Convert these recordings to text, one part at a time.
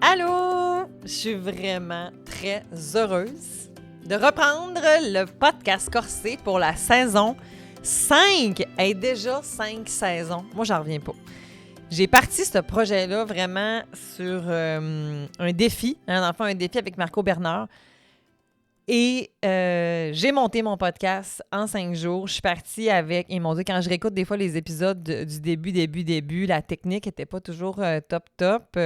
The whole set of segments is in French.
Allô! Je suis vraiment très heureuse de reprendre le podcast Corsé pour la saison 5. Hey, déjà 5 saisons. Moi, j'en reviens pas. J'ai parti ce projet-là vraiment sur un défi, dans le fond, un défi avec Marco Bernard. Et j'ai monté mon podcast en 5 jours. Je suis partie avec, et mon Dieu, quand je réécoute des fois les épisodes du début, la technique n'était pas toujours top.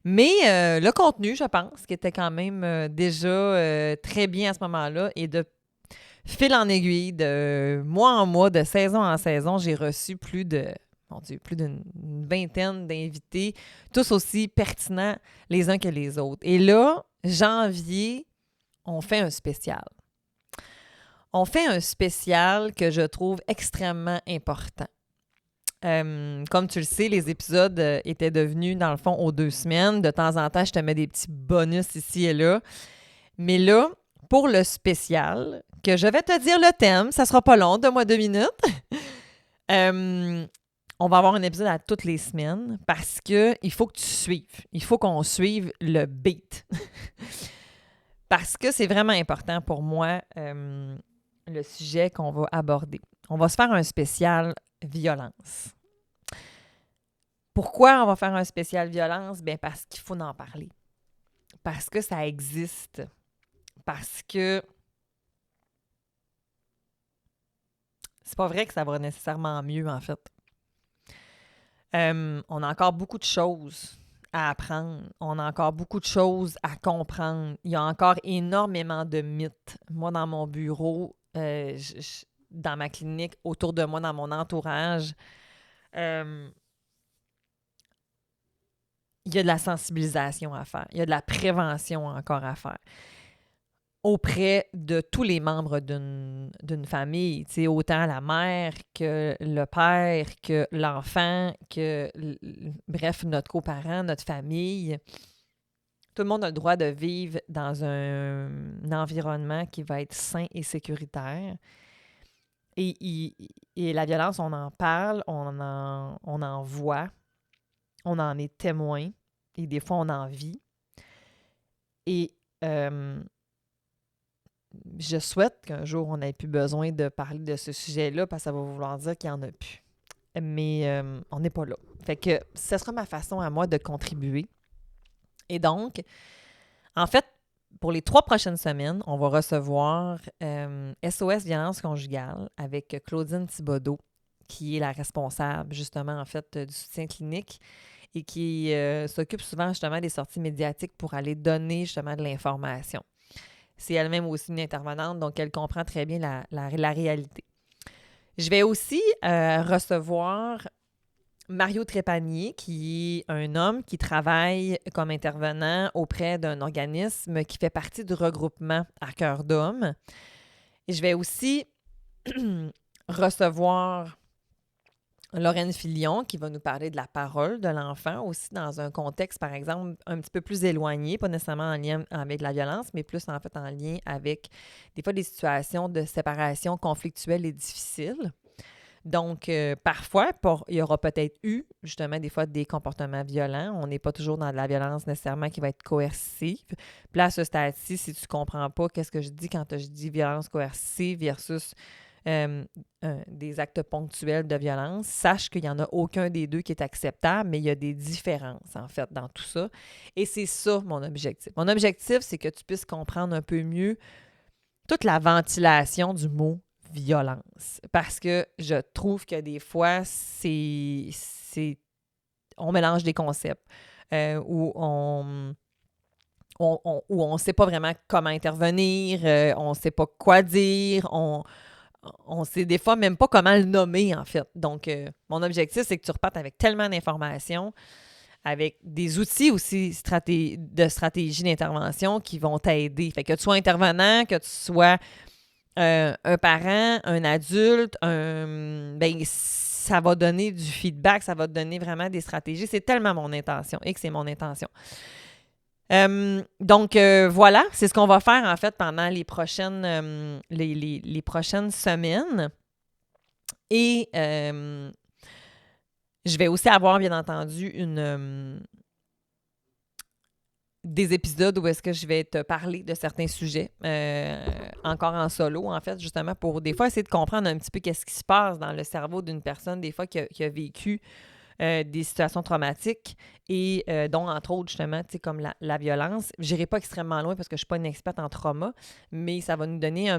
Mais le contenu, je pense, qui était quand même déjà très bien à ce moment-là. Et de fil en aiguille, de mois en mois, de saison en saison, j'ai reçu plus d'une vingtaine d'invités, tous aussi pertinents les uns que les autres. Et là, janvier, on fait un spécial. On fait un spécial que je trouve extrêmement important. Comme tu le sais, les épisodes étaient devenus, dans le fond, aux 2 semaines. De temps en temps, je te mets des petits bonus ici et là. Mais là, pour le spécial, que je vais te dire le thème, ça sera pas long, donne-moi 2 minutes. On va avoir un épisode à toutes les semaines parce que il faut que tu suives. Il faut qu'on suive le beat. Parce que c'est vraiment important pour moi, le sujet qu'on va aborder. On va se faire un spécial violence. Pourquoi on va faire un spécial violence? Bien, parce qu'il faut en parler. Parce que ça existe. Parce que c'est pas vrai que ça va nécessairement mieux, en fait. On a encore beaucoup de choses à apprendre. On a encore beaucoup de choses à comprendre. Il y a encore énormément de mythes. Moi, dans mon bureau, dans ma clinique, autour de moi, dans mon entourage, il y a de la sensibilisation à faire. Il y a de la prévention encore à faire auprès de tous les membres d'une famille, tu sais, autant la mère que le père, que l'enfant, bref, notre coparent, notre famille. Tout le monde a le droit de vivre dans un environnement qui va être sain et sécuritaire. Et la violence, on en parle, on en voit, on en est témoin, et des fois, on en vit. Et je souhaite qu'un jour, on n'ait plus besoin de parler de ce sujet-là parce que ça va vouloir dire qu'il n'y en a plus. Mais on n'est pas là. Fait que ce sera ma façon à moi de contribuer. Et donc, en fait, pour les 3 prochaines semaines, on va recevoir SOS Violence conjugale avec Claudine Thibodeau, qui est la responsable, justement, en fait, du soutien clinique et qui s'occupe souvent, justement, des sorties médiatiques pour aller donner, justement, de l'information. C'est elle-même aussi une intervenante, donc elle comprend très bien la réalité. Je vais aussi recevoir Mario Trépanier, qui est un homme qui travaille comme intervenant auprès d'un organisme qui fait partie du regroupement À cœur d'homme. Et je vais aussi recevoir Lorraine Filion, qui va nous parler de la parole de l'enfant, aussi dans un contexte, par exemple, un petit peu plus éloigné, pas nécessairement en lien avec la violence, mais plus en fait en lien avec des fois des situations de séparation conflictuelles et difficiles. Donc, parfois, il y aura peut-être eu, justement, des fois, des comportements violents. On n'est pas toujours dans de la violence nécessairement qui va être coercive. Puis là, à ce stade-ci, si tu ne comprends pas qu'est-ce que je dis quand je dis violence coercive versus des actes ponctuels de violence, sache qu'il n'y en a aucun des deux qui est acceptable, mais il y a des différences, en fait, dans tout ça. Et c'est ça, mon objectif. Mon objectif, c'est que tu puisses comprendre un peu mieux toute la ventilation du mot violence. Parce que je trouve que des fois, on mélange des concepts où on ne sait pas vraiment comment intervenir, on ne sait pas quoi dire, on sait des fois même pas comment le nommer, en fait. Donc, mon objectif, c'est que tu repartes avec tellement d'informations, avec des outils aussi de stratégie d'intervention qui vont t'aider. Fait que tu sois intervenant, que tu sois un parent, un adulte, ça va donner du feedback, ça va te donner vraiment des stratégies. C'est tellement mon intention et que c'est mon intention. Donc, voilà, c'est ce qu'on va faire, en fait, pendant les prochaines, les prochaines semaines. Et je vais aussi avoir, bien entendu, des épisodes où est-ce que je vais te parler de certains sujets, encore en solo, en fait, justement, pour des fois essayer de comprendre un petit peu qu'est-ce qui se passe dans le cerveau d'une personne, des fois, qui a vécu des situations traumatiques et dont, entre autres, justement, tu sais, comme la violence. Je n'irai pas extrêmement loin parce que je ne suis pas une experte en trauma, mais ça va nous donner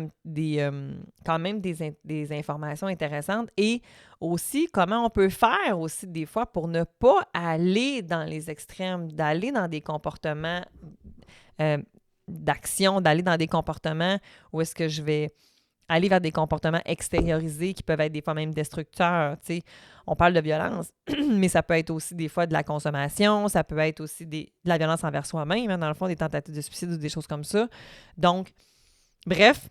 quand même des informations intéressantes et aussi comment on peut faire aussi des fois pour ne pas aller dans les extrêmes, d'aller dans des comportements d'action, d'aller dans des comportements où est-ce que je vais aller vers des comportements extériorisés qui peuvent être des fois même destructeurs. Tu sais, on parle de violence, mais ça peut être aussi des fois de la consommation, ça peut être aussi de la violence envers soi-même, hein, dans le fond, des tentatives de suicide ou des choses comme ça. Donc, bref,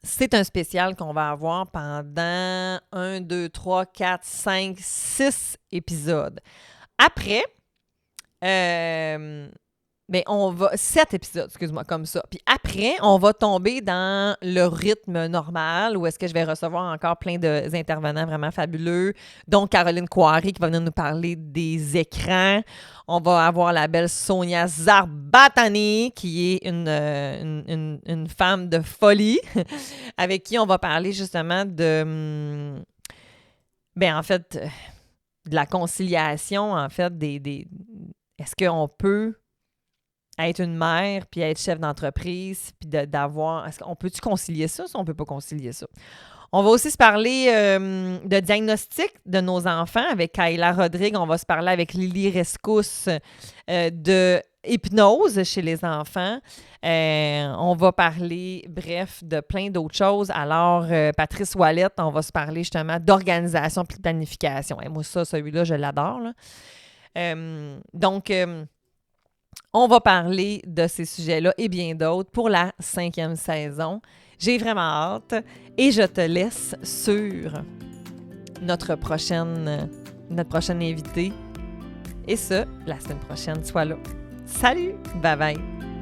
c'est un spécial qu'on va avoir pendant 1, 2, 3, 4, 5, 6 épisodes. Après, on va... 7 épisodes, excuse-moi, comme ça. Puis après, on va tomber dans le rythme normal où est-ce que je vais recevoir encore plein d'intervenants vraiment fabuleux, dont Caroline Coiré qui va venir nous parler des écrans. On va avoir la belle Sonia Zarbatani qui est une femme de folie avec qui on va parler justement de... en fait, de la conciliation, en fait, est-ce qu'on peut être une mère, puis être chef d'entreprise, puis d'avoir... On peut-tu concilier ça? On ne peut pas concilier ça. On va aussi se parler de diagnostic de nos enfants avec Kayla Rodrigue. On va se parler avec Lily Rescousse de hypnose chez les enfants. On va parler, bref, de plein d'autres choses. Alors, Patrice Ouellette, on va se parler justement d'organisation et de planification. Et moi, celui-là, je l'adore, là. Donc... on va parler de ces sujets-là et bien d'autres pour la 5e saison. J'ai vraiment hâte et je te laisse sur notre prochaine invitée. Et ça, la semaine prochaine, sois là. Salut! Bye bye!